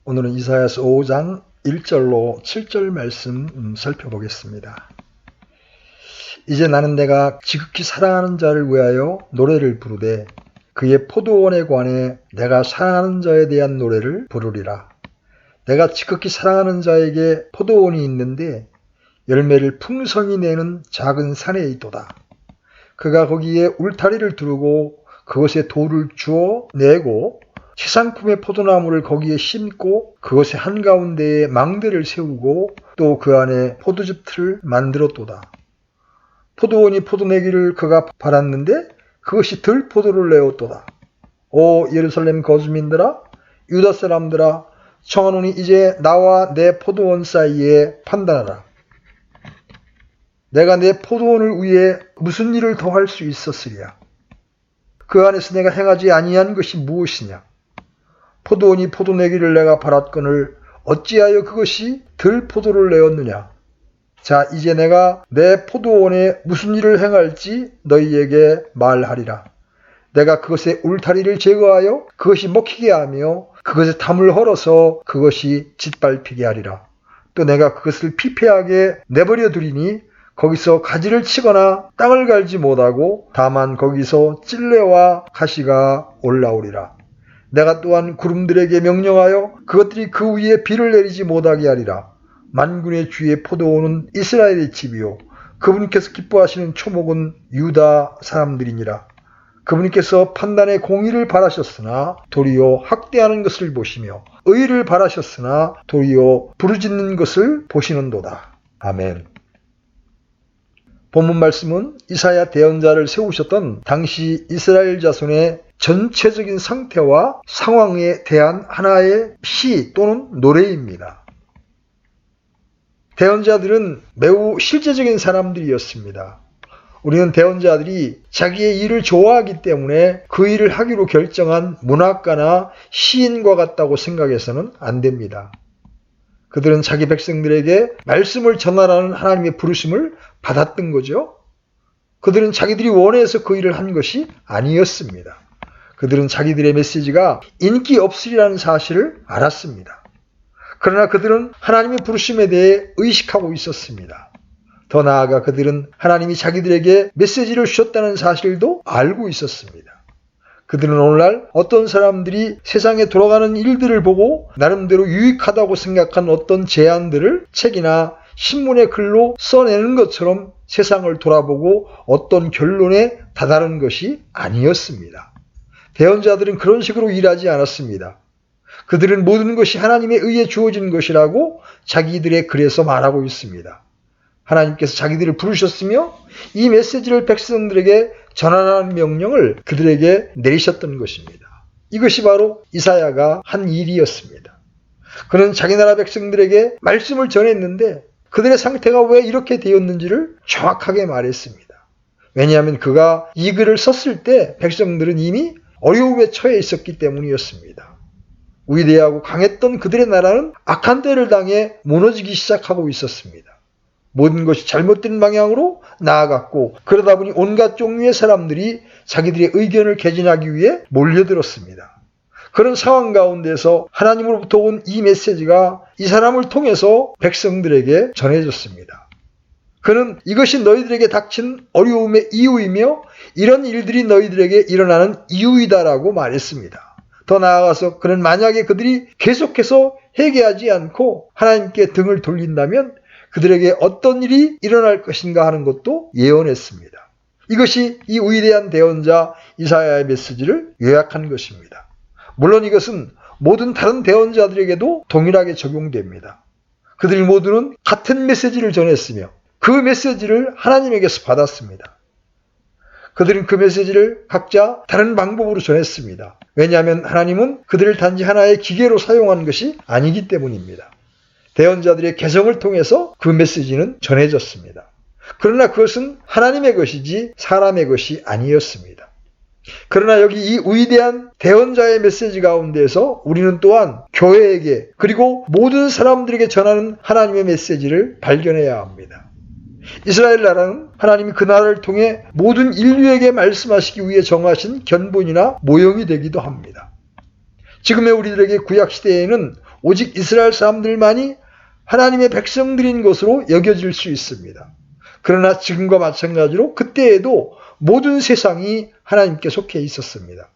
오늘은 이사야서 5장 1절로 7절 말씀 살펴보겠습니다. 이제 나는 내가 지극히 사랑하는 자를 위하여 노래를 부르되 그의 포도원에 관해 내가 사랑하는 자에 대한 노래를 부르리라. 내가 지극히 사랑하는 자에게 포도원이 있는데 열매를 풍성히 내는 작은 산에 있도다. 그가 거기에 울타리를 두르고 그것에 돌을 주어 내고 최상품의 포도나무를 거기에 심고 그것의 한가운데에 망대를 세우고 또 그 안에 포도즙 틀을 만들었도다. 포도원이 포도내기를 그가 바랐는데 그것이 들 포도를 내었도다. 오 예루살렘 거주민들아, 유다 사람들아, 청하노니 이제 나와 내 포도원 사이에 판단하라. 내가 내 포도원을 위해 무슨 일을 더 할 수 있었으랴. 그 안에서 내가 행하지 아니한 것이 무엇이냐. 포도원이 포도내기를 내가 바랐거늘 어찌하여 그것이 들 포도를 내었느냐. 자, 이제 내가 내 포도원에 무슨 일을 행할지 너희에게 말하리라. 내가 그것의 울타리를 제거하여 그것이 먹히게 하며 그것에 담을 헐어서 그것이 짓밟히게 하리라. 또 내가 그것을 피폐하게 내버려 두리니 거기서 가지를 치거나 땅을 갈지 못하고 다만 거기서 찔레와 가시가 올라오리라. 내가 또한 구름들에게 명령하여 그것들이 그 위에 비를 내리지 못하게 하리라. 만군의 주의 포도원은 이스라엘의 집이요 그분께서 기뻐하시는 초목은 유다 사람들이니라. 그분께서 판단의 공의를 바라셨으나 도리어 학대하는 것을 보시며 의를 바라셨으나 도리어 부르짖는 것을 보시는도다. 아멘. 본문 말씀은 이사야 대언자를 세우셨던 당시 이스라엘 자손의 전체적인 상태와 상황에 대한 하나의 시 또는 노래입니다. 대언자들은 매우 실제적인 사람들이었습니다. 우리는 대언자들이 자기의 일을 좋아하기 때문에 그 일을 하기로 결정한 문학가나 시인과 같다고 생각해서는 안 됩니다. 그들은 자기 백성들에게 말씀을 전하라는 하나님의 부르심을 받았던 거죠. 그들은 자기들이 원해서 그 일을 한 것이 아니었습니다. 그들은 자기들의 메시지가 인기 없으리라는 사실을 알았습니다. 그러나 그들은 하나님의 부르심에 대해 의식하고 있었습니다. 더 나아가 그들은 하나님이 자기들에게 메시지를 주셨다는 사실도 알고 있었습니다. 그들은 오늘날 어떤 사람들이 세상에 돌아가는 일들을 보고 나름대로 유익하다고 생각한 어떤 제안들을 책이나 신문의 글로 써내는 것처럼 세상을 돌아보고 어떤 결론에 다다른 것이 아니었습니다. 대언자들은 그런 식으로 일하지 않았습니다. 그들은 모든 것이 하나님에 의해 주어진 것이라고 자기들의 글에서 말하고 있습니다. 하나님께서 자기들을 부르셨으며 이 메시지를 백성들에게 전하라는 명령을 그들에게 내리셨던 것입니다. 이것이 바로 이사야가 한 일이었습니다. 그는 자기 나라 백성들에게 말씀을 전했는데 그들의 상태가 왜 이렇게 되었는지를 정확하게 말했습니다. 왜냐하면 그가 이 글을 썼을 때 백성들은 이미 어려움에 처해 있었기 때문이었습니다. 위대하고 강했던 그들의 나라는 악한 때를 당해 무너지기 시작하고 있었습니다. 모든 것이 잘못된 방향으로 나아갔고 그러다 보니 온갖 종류의 사람들이 자기들의 의견을 개진하기 위해 몰려들었습니다. 그런 상황 가운데서 하나님으로부터 온 이 메시지가 이 사람을 통해서 백성들에게 전해졌습니다. 그는 이것이 너희들에게 닥친 어려움의 이유이며 이런 일들이 너희들에게 일어나는 이유이다라고 말했습니다. 더 나아가서 그는 만약에 그들이 계속해서 회개하지 않고 하나님께 등을 돌린다면 그들에게 어떤 일이 일어날 것인가 하는 것도 예언했습니다. 이것이 이 위대한 대언자 이사야의 메시지를 요약한 것입니다. 물론 이것은 모든 다른 대언자들에게도 동일하게 적용됩니다. 그들 모두는 같은 메시지를 전했으며 그 메시지를 하나님에게서 받았습니다. 그들은 그 메시지를 각자 다른 방법으로 전했습니다. 왜냐하면 하나님은 그들을 단지 하나의 기계로 사용한 것이 아니기 때문입니다. 대언자들의 개성을 통해서 그 메시지는 전해졌습니다. 그러나 그것은 하나님의 것이지 사람의 것이 아니었습니다. 그러나 여기 이 위대한 대언자의 메시지 가운데서 우리는 또한 교회에게 그리고 모든 사람들에게 전하는 하나님의 메시지를 발견해야 합니다. 이스라엘 나라는 하나님이 그 나라를 통해 모든 인류에게 말씀하시기 위해 정하신 견본이나 모형이 되기도 합니다. 지금의 우리들에게 구약시대에는 오직 이스라엘 사람들만이 하나님의 백성들인 것으로 여겨질 수 있습니다. 그러나 지금과 마찬가지로 그때에도 모든 세상이 하나님께 속해 있었습니다.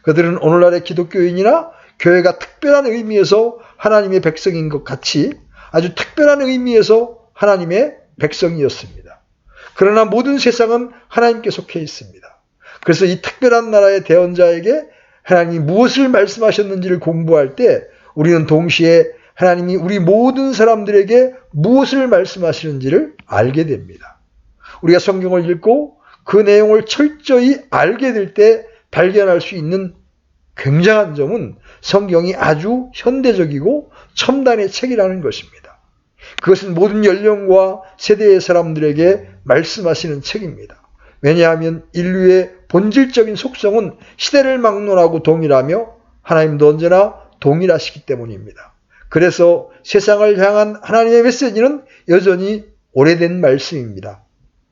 그들은 오늘날의 기독교인이나 교회가 특별한 의미에서 하나님의 백성인 것 같이 아주 특별한 의미에서 하나님의 백성이었습니다. 그러나 모든 세상은 하나님께 속해 있습니다. 그래서 이 특별한 나라의 대언자에게 하나님이 무엇을 말씀하셨는지를 공부할 때 우리는 동시에 하나님이 우리 모든 사람들에게 무엇을 말씀하시는지를 알게 됩니다. 우리가 성경을 읽고 그 내용을 철저히 알게 될 때 발견할 수 있는 굉장한 점은 성경이 아주 현대적이고 첨단의 책이라는 것입니다. 그것은 모든 연령과 세대의 사람들에게 말씀하시는 책입니다. 왜냐하면 인류의 본질적인 속성은 시대를 막론하고 동일하며 하나님도 언제나 동일하시기 때문입니다. 그래서 세상을 향한 하나님의 메시지는 여전히 오래된 말씀입니다.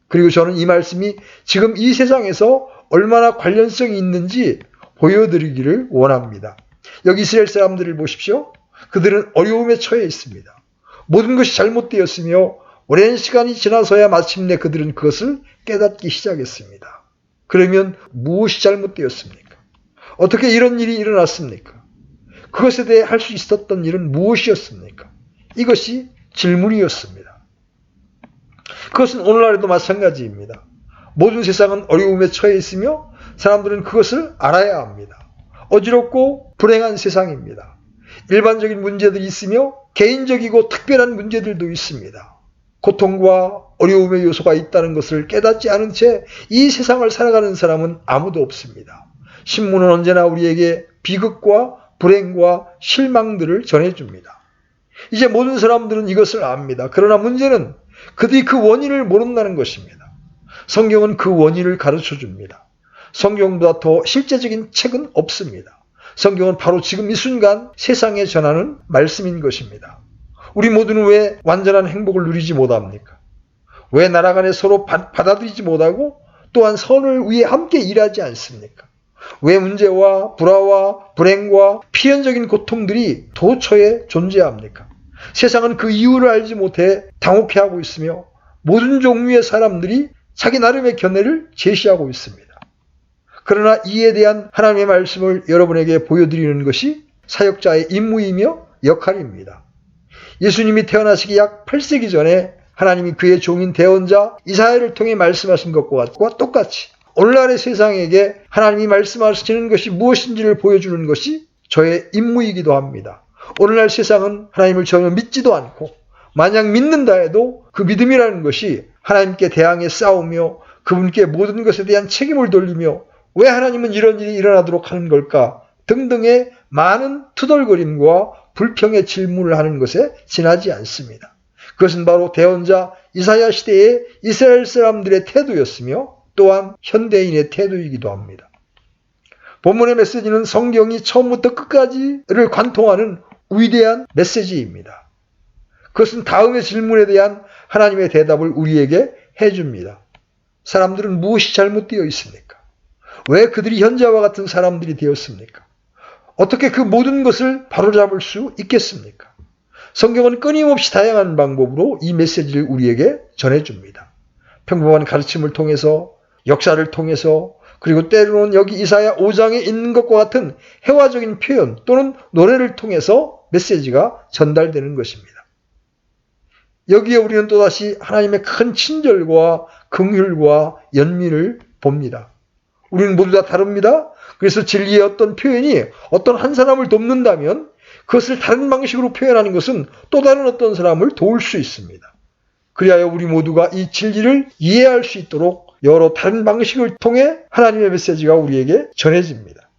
그리고 저는 이 말씀이 지금 이 세상에서 얼마나 관련성이 있는지 보여드리기를 원합니다. 여기 이스라엘 사람들을 보십시오. 그들은 어려움에 처해 있습니다. 모든 것이 잘못되었으며 오랜 시간이 지나서야 마침내 그들은 그것을 깨닫기 시작했습니다. 그러면 무엇이 잘못되었습니까? 어떻게 이런 일이 일어났습니까? 그것에 대해 할 수 있었던 일은 무엇이었습니까? 이것이 질문이었습니다. 그것은 오늘날에도 마찬가지입니다. 모든 세상은 어려움에 처해 있으며 사람들은 그것을 알아야 합니다. 어지럽고 불행한 세상입니다. 일반적인 문제들이 있으며 개인적이고 특별한 문제들도 있습니다. 고통과 어려움의 요소가 있다는 것을 깨닫지 않은 채 이 세상을 살아가는 사람은 아무도 없습니다. 신문은 언제나 우리에게 비극과 불행과 실망들을 전해줍니다. 이제 모든 사람들은 이것을 압니다. 그러나 문제는 그들이 그 원인을 모른다는 것입니다. 성경은 그 원인을 가르쳐줍니다. 성경보다 더 실제적인 책은 없습니다. 성경은 바로 지금 이 순간 세상에 전하는 말씀인 것입니다. 우리 모두는 왜 완전한 행복을 누리지 못합니까? 왜 나라 간에 서로 받아들이지 못하고 또한 선을 위해 함께 일하지 않습니까? 왜 문제와 불화와 불행과 필연적인 고통들이 도처에 존재합니까? 세상은 그 이유를 알지 못해 당혹해하고 있으며 모든 종류의 사람들이 자기 나름의 견해를 제시하고 있습니다. 그러나 이에 대한 하나님의 말씀을 여러분에게 보여드리는 것이 사역자의 임무이며 역할입니다. 예수님이 태어나시기 약 8세기 전에 하나님이 그의 종인 대언자 이사야를 통해 말씀하신 것과 똑같이 오늘날의 세상에게 하나님이 말씀하시는 것이 무엇인지를 보여주는 것이 저의 임무이기도 합니다. 오늘날 세상은 하나님을 전혀 믿지도 않고 만약 믿는다 해도 그 믿음이라는 것이 하나님께 대항해 싸우며 그분께 모든 것에 대한 책임을 돌리며 왜 하나님은 이런 일이 일어나도록 하는 걸까 등등의 많은 투덜거림과 불평의 질문을 하는 것에 지나지 않습니다. 그것은 바로 대언자 이사야 시대의 이스라엘 사람들의 태도였으며 또한 현대인의 태도이기도 합니다. 본문의 메시지는 성경이 처음부터 끝까지를 관통하는 위대한 메시지입니다. 그것은 다음의 질문에 대한 하나님의 대답을 우리에게 해줍니다. 사람들은 무엇이 잘못되어 있습니까? 왜 그들이 현재와 같은 사람들이 되었습니까? 어떻게 그 모든 것을 바로잡을 수 있겠습니까? 성경은 끊임없이 다양한 방법으로 이 메시지를 우리에게 전해줍니다. 평범한 가르침을 통해서, 역사를 통해서, 그리고 때로는 여기 이사야 5장에 있는 것과 같은 회화적인 표현 또는 노래를 통해서 메시지가 전달되는 것입니다. 여기에 우리는 또다시 하나님의 큰 친절과 긍휼과 연민을 봅니다. 우리는 모두 다 다릅니다. 그래서 진리의 어떤 표현이 어떤 한 사람을 돕는다면 그것을 다른 방식으로 표현하는 것은 또 다른 어떤 사람을 도울 수 있습니다. 그리하여 우리 모두가 이 진리를 이해할 수 있도록 여러 다른 방식을 통해 하나님의 메시지가 우리에게 전해집니다.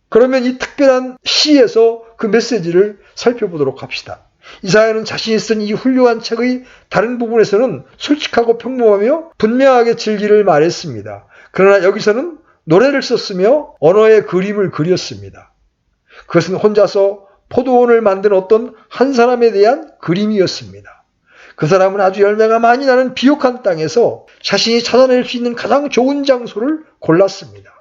그러면 이 특별한 시에서 그 메시지를 살펴보도록 합시다. 이사야는 자신이 쓴 이 훌륭한 책의 다른 부분에서는 솔직하고 평범하며 분명하게 진리를 말했습니다. 그러나 여기서는 노래를 썼으며 언어의 그림을 그렸습니다. 그것은 혼자서 포도원을 만든 어떤 한 사람에 대한 그림이었습니다. 그 사람은 아주 열매가 많이 나는 비옥한 땅에서 자신이 찾아낼 수 있는 가장 좋은 장소를 골랐습니다.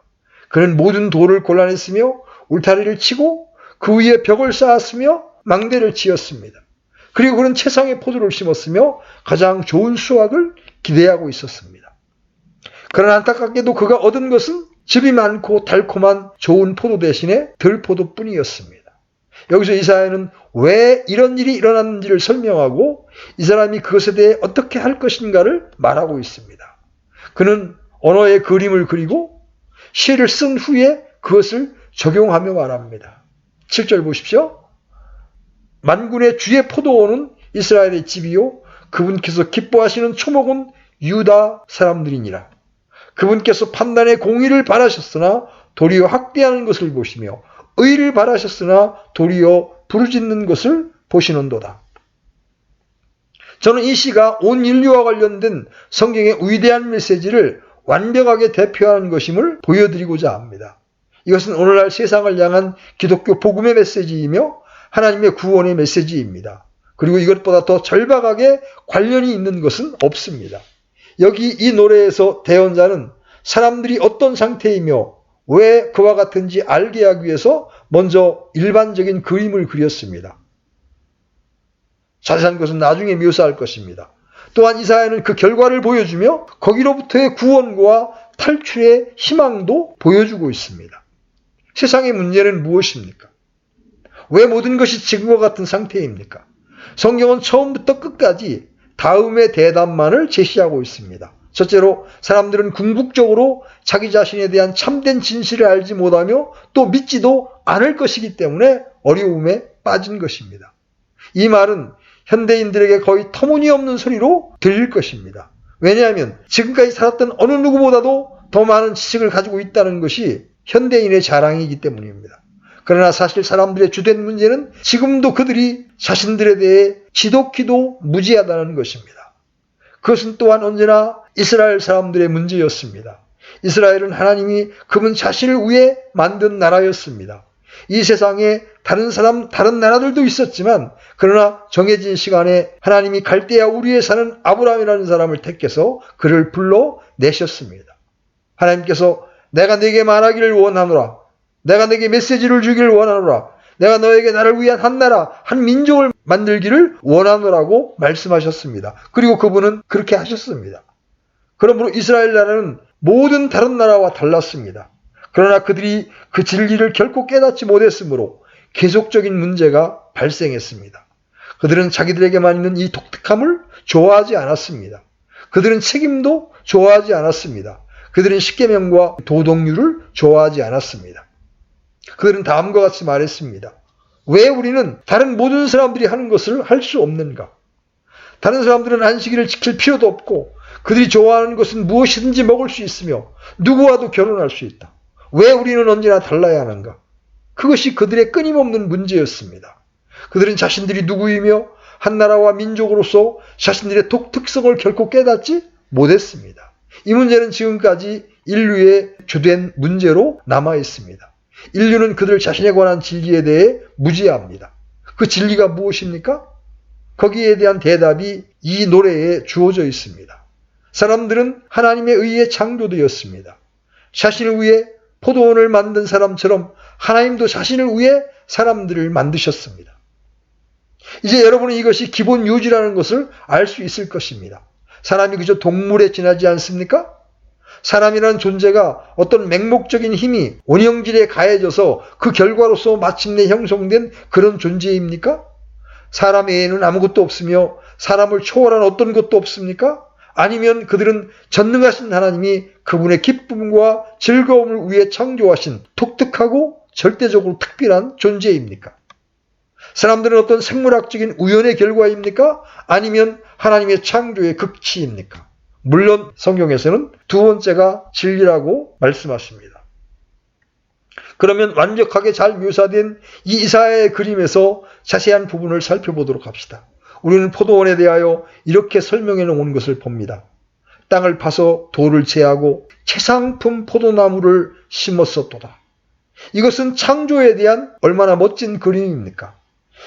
그는 모든 돌을 골라냈으며 울타리를 치고 그 위에 벽을 쌓았으며 망대를 지었습니다. 그리고 그는 최상의 포도를 심었으며 가장 좋은 수확을 기대하고 있었습니다. 그러나 안타깝게도 그가 얻은 것은 즙이 많고 달콤한 좋은 포도 대신에 들포도뿐이었습니다. 여기서 이사야는 왜 이런 일이 일어났는지를 설명하고 이 사람이 그것에 대해 어떻게 할 것인가를 말하고 있습니다. 그는 언어의 그림을 그리고 시를 쓴 후에 그것을 적용하며 말합니다. 7절 보십시오. 만군의 주의 포도원은 이스라엘의 집이요 그분께서 기뻐하시는 초목은 유다 사람들이니라. 그분께서 판단의 공의를 바라셨으나 도리어 학대하는 것을 보시며 의를 바라셨으나 도리어 부르짖는 것을 보시는도다. 저는 이 시가 온 인류와 관련된 성경의 위대한 메시지를 완벽하게 대표하는 것임을 보여드리고자 합니다. 이것은 오늘날 세상을 향한 기독교 복음의 메시지이며 하나님의 구원의 메시지입니다. 그리고 이것보다 더 절박하게 관련이 있는 것은 없습니다. 여기 이 노래에서 대언자는 사람들이 어떤 상태이며 왜 그와 같은지 알게 하기 위해서 먼저 일반적인 그림을 그렸습니다. 자세한 것은 나중에 묘사할 것입니다. 또한 이사야는 그 결과를 보여주며 거기로부터의 구원과 탈출의 희망도 보여주고 있습니다. 세상의 문제는 무엇입니까? 왜 모든 것이 지금과 같은 상태입니까? 성경은 처음부터 끝까지 다음의 대답만을 제시하고 있습니다. 첫째로 사람들은 궁극적으로 자기 자신에 대한 참된 진실을 알지 못하며 또 믿지도 않을 것이기 때문에 어려움에 빠진 것입니다. 이 말은 현대인들에게 거의 터무니없는 소리로 들릴 것입니다. 왜냐하면 지금까지 살았던 어느 누구보다도 더 많은 지식을 가지고 있다는 것이 현대인의 자랑이기 때문입니다. 그러나 사실 사람들의 주된 문제는 지금도 그들이 자신들에 대해 지독히도 무지하다는 것입니다. 그것은 또한 언제나 이스라엘 사람들의 문제였습니다. 이스라엘은 하나님이 그분 자신을 위해 만든 나라였습니다. 이 세상에 다른 나라들도 있었지만 그러나 정해진 시간에 하나님이 갈대아 우리에 사는 아브라함이라는 사람을 택해서 그를 불러내셨습니다. 하나님께서 내가 네게 말하기를 원하노라. 내가 네게 메시지를 주기를 원하노라. 내가 너에게 나를 위한 한 나라, 한 민족을 만들기를 원하노라고 말씀하셨습니다. 그리고 그분은 그렇게 하셨습니다. 그러므로 이스라엘 나라는 모든 다른 나라와 달랐습니다. 그러나 그들이 그 진리를 결코 깨닫지 못했으므로 계속적인 문제가 발생했습니다. 그들은 자기들에게만 있는 이 독특함을 좋아하지 않았습니다. 그들은 책임도 좋아하지 않았습니다. 그들은 십계명과 도덕률을 좋아하지 않았습니다. 그들은 다음과 같이 말했습니다. 왜 우리는 다른 모든 사람들이 하는 것을 할 수 없는가? 다른 사람들은 안식일을 지킬 필요도 없고 그들이 좋아하는 것은 무엇이든지 먹을 수 있으며 누구와도 결혼할 수 있다. 왜 우리는 언제나 달라야 하는가? 그것이 그들의 끊임없는 문제였습니다. 그들은 자신들이 누구이며 한 나라와 민족으로서 자신들의 독특성을 결코 깨닫지 못했습니다. 이 문제는 지금까지 인류의 주된 문제로 남아 있습니다. 인류는 그들 자신에 관한 진리에 대해 무지합니다. 그 진리가 무엇입니까? 거기에 대한 대답이 이 노래에 주어져 있습니다. 사람들은 하나님에 의해 창조되었습니다. 자신을 위해 포도원을 만든 사람처럼 하나님도 자신을 위해 사람들을 만드셨습니다. 이제 여러분은 이것이 기본 유지라는 것을 알 수 있을 것입니다. 사람이 그저 동물에 지나지 않습니까? 사람이라는 존재가 어떤 맹목적인 힘이 원형질에 가해져서 그 결과로서 마침내 형성된 그런 존재입니까? 사람 외에는 아무것도 없으며 사람을 초월한 어떤 것도 없습니까? 아니면 그들은 전능하신 하나님이 그분의 기쁨과 즐거움을 위해 창조하신 독특하고 절대적으로 특별한 존재입니까? 사람들은 어떤 생물학적인 우연의 결과입니까? 아니면 하나님의 창조의 극치입니까? 물론 성경에서는 두 번째가 진리라고 말씀하십니다. 그러면 완벽하게 잘 묘사된 이 이사야의 그림에서 자세한 부분을 살펴보도록 합시다. 우리는 포도원에 대하여 이렇게 설명해 놓은 것을 봅니다. 땅을 파서 돌을 제하고 최상품 포도나무를 심었었도다. 이것은 창조에 대한 얼마나 멋진 그림입니까?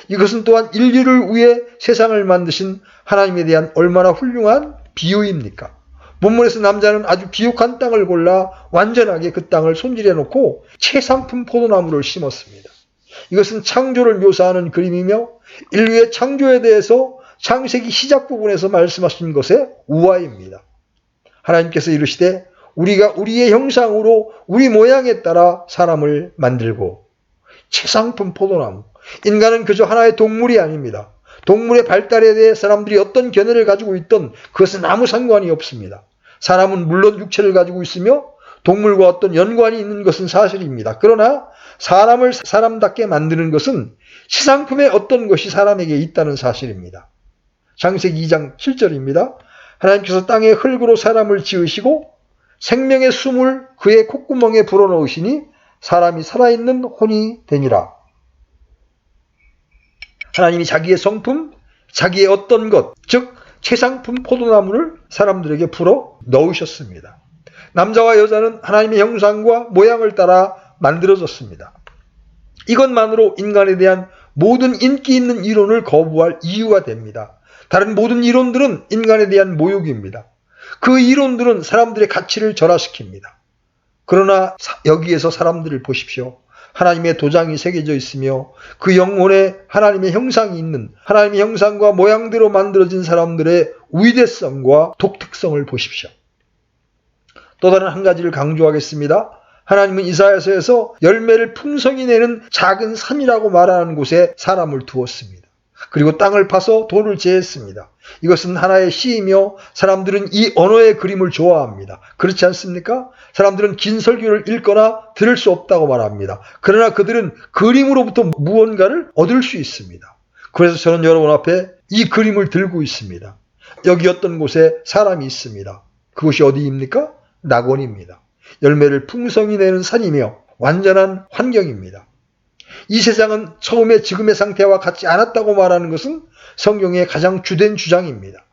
이것은 또한 인류를 위해 세상을 만드신 하나님에 대한 얼마나 훌륭한 비유입니까? 본문에서 남자는 아주 비옥한 땅을 골라 완전하게 그 땅을 손질해 놓고 최상품 포도나무를 심었습니다. 이것은 창조를 묘사하는 그림이며 인류의 창조에 대해서 창세기 시작 부분에서 말씀하신 것의 우화입니다. 하나님께서 이르시되 우리가 우리의 형상으로 우리 모양에 따라 사람을 만들고, 최상품 포도나무. 인간은 그저 하나의 동물이 아닙니다. 동물의 발달에 대해 사람들이 어떤 견해를 가지고 있던 그것은 아무 상관이 없습니다. 사람은 물론 육체를 가지고 있으며 동물과 어떤 연관이 있는 것은 사실입니다. 그러나 사람을 사람답게 만드는 것은 시상품의 어떤 것이 사람에게 있다는 사실입니다. 창세기 2장 7절입니다. 하나님께서 땅에 흙으로 사람을 지으시고 생명의 숨을 그의 콧구멍에 불어넣으시니 사람이 살아있는 혼이 되니라. 하나님이 자기의 성품, 자기의 어떤 것, 즉 최상품 포도나무를 사람들에게 불어 넣으셨습니다. 남자와 여자는 하나님의 형상과 모양을 따라 만들어졌습니다. 이것만으로 인간에 대한 모든 인기 있는 이론을 거부할 이유가 됩니다. 다른 모든 이론들은 인간에 대한 모욕입니다. 그 이론들은 사람들의 가치를 절하시킵니다. 그러나 여기에서 사람들을 보십시오. 하나님의 도장이 새겨져 있으며 그 영혼에 하나님의 형상이 있는, 하나님의 형상과 모양대로 만들어진 사람들의 위대성과 독특성을 보십시오. 또 다른 한 가지를 강조하겠습니다. 하나님은 이사야서에서 열매를 풍성히 내는 작은 산이라고 말하는 곳에 사람을 두었습니다. 그리고 땅을 파서 돌을 제했습니다. 이것은 하나의 시이며 사람들은 이 언어의 그림을 좋아합니다. 그렇지 않습니까? 사람들은 긴 설교를 읽거나 들을 수 없다고 말합니다. 그러나 그들은 그림으로부터 무언가를 얻을 수 있습니다. 그래서 저는 여러분 앞에 이 그림을 들고 있습니다. 여기 어떤 곳에 사람이 있습니다. 그곳이 어디입니까? 낙원입니다. 열매를 풍성히 내는 산이며 완전한 환경입니다. 이 세상은 처음에 지금의 상태와 같지 않았다고 말하는 것은 성경의 가장 주된 주장입니다.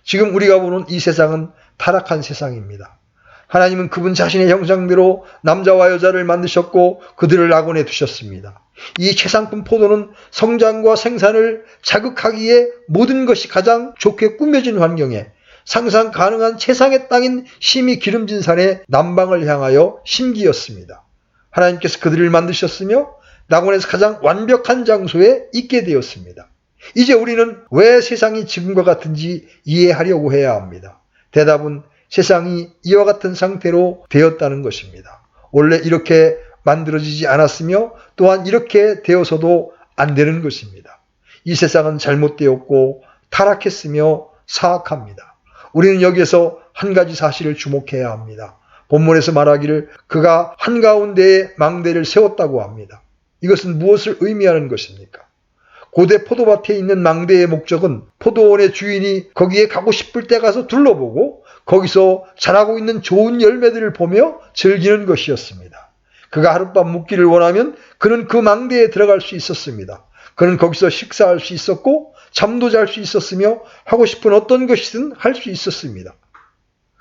지금 우리가 보는 이 세상은 타락한 세상입니다. 하나님은 그분 자신의 형상대로 남자와 여자를 만드셨고 그들을 낙원에 두셨습니다. 이 최상품 포도는 성장과 생산을 자극하기에 모든 것이 가장 좋게 꾸며진 환경에 상상 가능한 최상의 땅인 심히 기름진 산의 남방을 향하여 심기였습니다. 하나님께서 그들을 만드셨으며 낙원에서 가장 완벽한 장소에 있게 되었습니다. 이제 우리는 왜 세상이 지금과 같은지 이해하려고 해야 합니다. 대답은 세상이 이와 같은 상태로 되었다는 것입니다. 원래 이렇게 만들어지지 않았으며 또한 이렇게 되어서도 안 되는 것입니다. 이 세상은 잘못되었고 타락했으며 사악합니다. 우리는 여기에서 한 가지 사실을 주목해야 합니다. 본문에서 말하기를 그가 한가운데에 망대를 세웠다고 합니다. 이것은 무엇을 의미하는 것입니까? 고대 포도밭에 있는 망대의 목적은 포도원의 주인이 거기에 가고 싶을 때 가서 둘러보고 거기서 자라고 있는 좋은 열매들을 보며 즐기는 것이었습니다. 그가 하룻밤 묵기를 원하면 그는 그 망대에 들어갈 수 있었습니다. 그는 거기서 식사할 수 있었고 잠도 잘 수 있었으며 하고 싶은 어떤 것이든 할 수 있었습니다.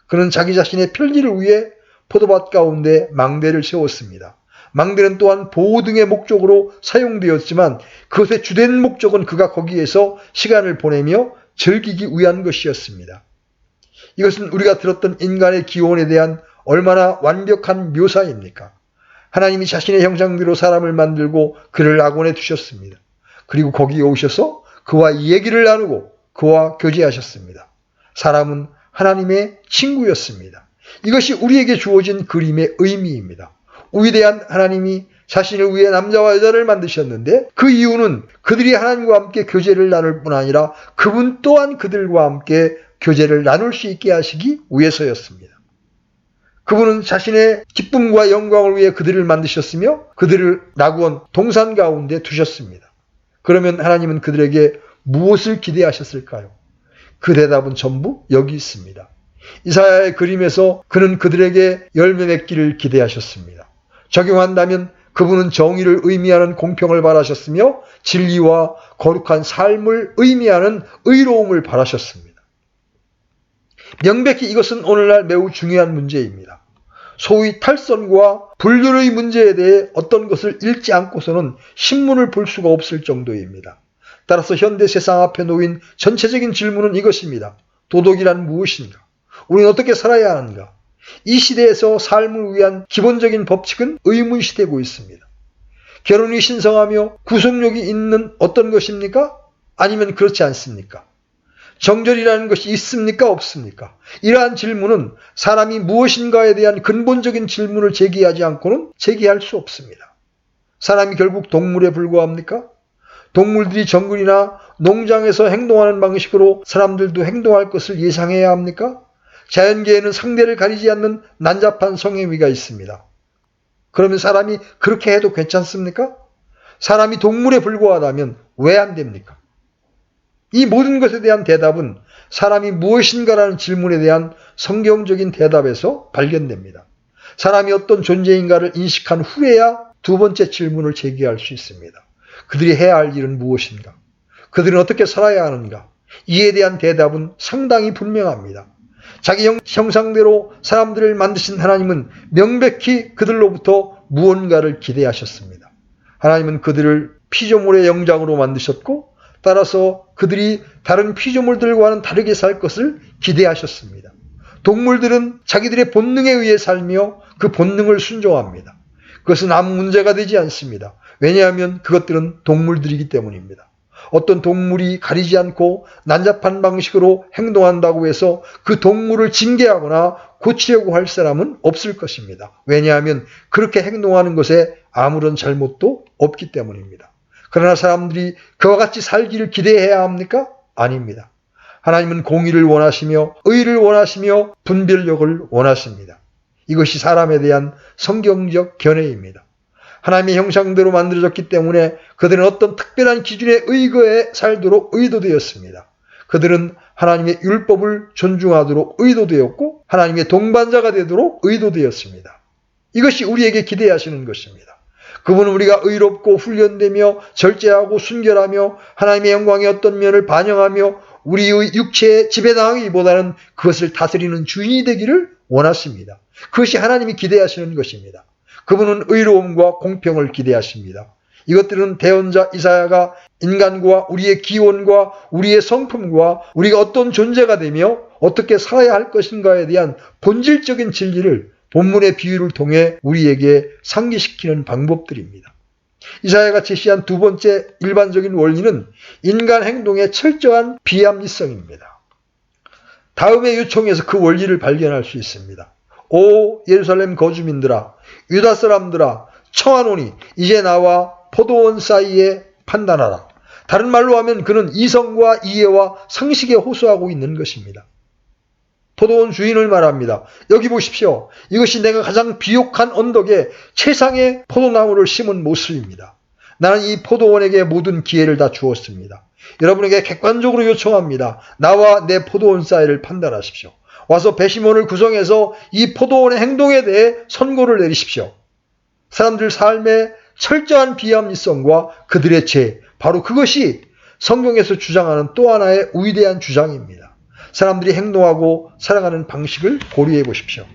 그는 자기 자신의 편리를 위해 포도밭 가운데 망대를 세웠습니다. 망대는 또한 보호 등의 목적으로 사용되었지만 그것의 주된 목적은 그가 거기에서 시간을 보내며 즐기기 위한 것이었습니다. 이것은 우리가 들었던 인간의 기원에 대한 얼마나 완벽한 묘사입니까? 하나님이 자신의 형상대로 사람을 만들고 그를 낙원에 두셨습니다. 그리고 거기에 오셔서 그와 얘기를 나누고 그와 교제하셨습니다. 사람은 하나님의 친구였습니다. 이것이 우리에게 주어진 그림의 의미입니다. 위대한 하나님이 자신을 위해 남자와 여자를 만드셨는데 그 이유는 그들이 하나님과 함께 교제를 나눌 뿐 아니라 그분 또한 그들과 함께 교제를 나눌 수 있게 하시기 위해서였습니다. 그분은 자신의 기쁨과 영광을 위해 그들을 만드셨으며 그들을 낙원, 동산 가운데 두셨습니다. 그러면 하나님은 그들에게 무엇을 기대하셨을까요? 그 대답은 전부 여기 있습니다. 이사야의 그림에서 그는 그들에게 열매 맺기를 기대하셨습니다. 적용한다면 그분은 정의를 의미하는 공평을 바라셨으며 진리와 거룩한 삶을 의미하는 의로움을 바라셨습니다. 명백히 이것은 오늘날 매우 중요한 문제입니다. 소위 탈선과 불륜의 문제에 대해 어떤 것을 읽지 않고서는 신문을 볼 수가 없을 정도입니다. 따라서 현대 세상 앞에 놓인 전체적인 질문은 이것입니다. 도덕이란 무엇인가? 우리는 어떻게 살아야 하는가? 이 시대에서 삶을 위한 기본적인 법칙은 의문시되고 있습니다. 결혼이 신성하며 구속력이 있는 어떤 것입니까? 아니면 그렇지 않습니까? 정절이라는 것이 있습니까? 없습니까? 이러한 질문은 사람이 무엇인가에 대한 근본적인 질문을 제기하지 않고는 제기할 수 없습니다. 사람이 결국 동물에 불과합니까? 동물들이 정글이나 농장에서 행동하는 방식으로 사람들도 행동할 것을 예상해야 합니까? 자연계에는 상대를 가리지 않는 난잡한 성행위가 있습니다. 그러면 사람이 그렇게 해도 괜찮습니까? 사람이 동물에 불과하다면 왜 안 됩니까? 이 모든 것에 대한 대답은 사람이 무엇인가라는 질문에 대한 성경적인 대답에서 발견됩니다. 사람이 어떤 존재인가를 인식한 후에야 두 번째 질문을 제기할 수 있습니다. 그들이 해야 할 일은 무엇인가? 그들은 어떻게 살아야 하는가? 이에 대한 대답은 상당히 분명합니다. 자기 형상대로 사람들을 만드신 하나님은 명백히 그들로부터 무언가를 기대하셨습니다. 하나님은 그들을 피조물의 영장으로 만드셨고 따라서 그들이 다른 피조물들과는 다르게 살 것을 기대하셨습니다. 동물들은 자기들의 본능에 의해 살며 그 본능을 순종합니다. 그것은 아무 문제가 되지 않습니다. 왜냐하면 그것들은 동물들이기 때문입니다. 어떤 동물이 가리지 않고 난잡한 방식으로 행동한다고 해서 그 동물을 징계하거나 고치려고 할 사람은 없을 것입니다. 왜냐하면 그렇게 행동하는 것에 아무런 잘못도 없기 때문입니다. 그러나 사람들이 그와 같이 살기를 기대해야 합니까? 아닙니다. 하나님은 공의를 원하시며 의를 원하시며 분별력을 원하십니다. 이것이 사람에 대한 성경적 견해입니다. 하나님의 형상대로 만들어졌기 때문에 그들은 어떤 특별한 기준에 의거해 살도록 의도되었습니다. 그들은 하나님의 율법을 존중하도록 의도되었고 하나님의 동반자가 되도록 의도되었습니다. 이것이 우리에게 기대하시는 것입니다. 그분은 우리가 의롭고 훈련되며 절제하고 순결하며 하나님의 영광의 어떤 면을 반영하며 우리의 육체에 지배당하기보다는 그것을 다스리는 주인이 되기를 원하십니다. 그것이 하나님이 기대하시는 것입니다. 그분은 의로움과 공평을 기대하십니다. 이것들은 대언자 이사야가 인간과 우리의 기원과 우리의 성품과 우리가 어떤 존재가 되며 어떻게 살아야 할 것인가에 대한 본질적인 진리를 본문의 비유를 통해 우리에게 상기시키는 방법들입니다. 이사야가 제시한 두 번째 일반적인 원리는 인간 행동의 철저한 비합리성입니다. 다음의 요청에서 그 원리를 발견할 수 있습니다. 오 예루살렘 거주민들아, 유다 사람들아, 청하노니 이제 나와 포도원 사이에 판단하라. 다른 말로 하면 그는 이성과 이해와 상식에 호소하고 있는 것입니다. 포도원 주인을 말합니다. 여기 보십시오. 이것이 내가 가장 비옥한 언덕에 최상의 포도나무를 심은 모습입니다. 나는 이 포도원에게 모든 기회를 다 주었습니다. 여러분에게 객관적으로 요청합니다. 나와 내 포도원 사이를 판단하십시오. 와서 배심원을 구성해서 이 포도원의 행동에 대해 선고를 내리십시오. 사람들 삶의 철저한 비합리성과 그들의 죄, 바로 그것이 성경에서 주장하는 또 하나의 위대한 주장입니다. 사람들이 행동하고 살아가는 방식을 고려해 보십시오.